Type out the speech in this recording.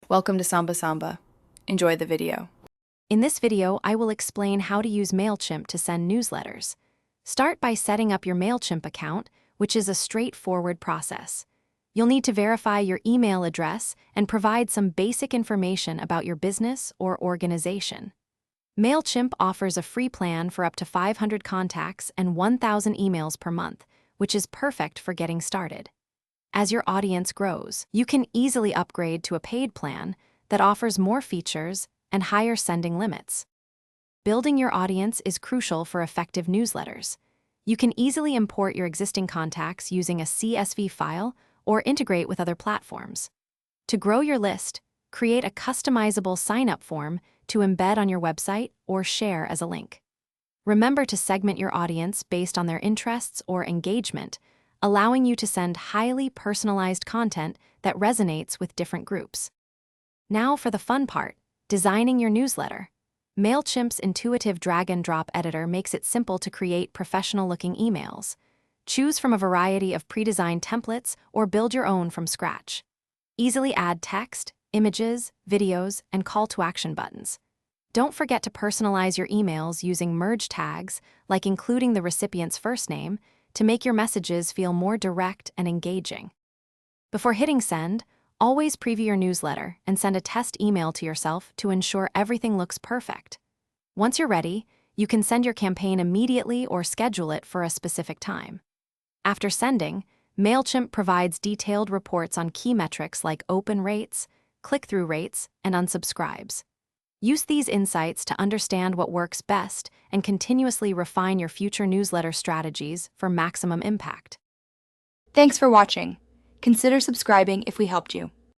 Welcome to Samba Samba. Enjoy the video. In this video, I will explain how to use Mailchimp to send newsletters. Start by setting up your Mailchimp account, which is a straightforward process. You'll need to verify your email address and provide some basic information about your business or organization. Mailchimp offers a free plan for up to 500 contacts and 1,000 emails per month, which is perfect for getting started. As your audience grows, you can easily upgrade to a paid plan that offers more features and higher sending limits. Building your audience is crucial for effective newsletters. You can easily import your existing contacts using a CSV file or integrate with other platforms. To grow your list, create a customizable sign-up form to embed on your website or share as a link. Remember to segment your audience based on their interests or engagement, allowing you to send highly personalized content that resonates with different groups. Now for the fun part, designing your newsletter. Mailchimp's intuitive drag-and-drop editor makes it simple to create professional-looking emails. Choose from a variety of pre-designed templates or build your own from scratch. Easily add text, images, videos, and call-to-action buttons. Don't forget to personalize your emails using merge tags, like including the recipient's first name, to make your messages feel more direct and engaging. Before hitting send, always preview your newsletter and send a test email to yourself to ensure everything looks perfect. Once you're ready, you can send your campaign immediately or schedule it for a specific time. After sending, Mailchimp provides detailed reports on key metrics like open rates, click-through rates, and unsubscribes. Use these insights to understand what works best and continuously refine your future newsletter strategies for maximum impact. Thanks for watching. Consider subscribing if we helped you.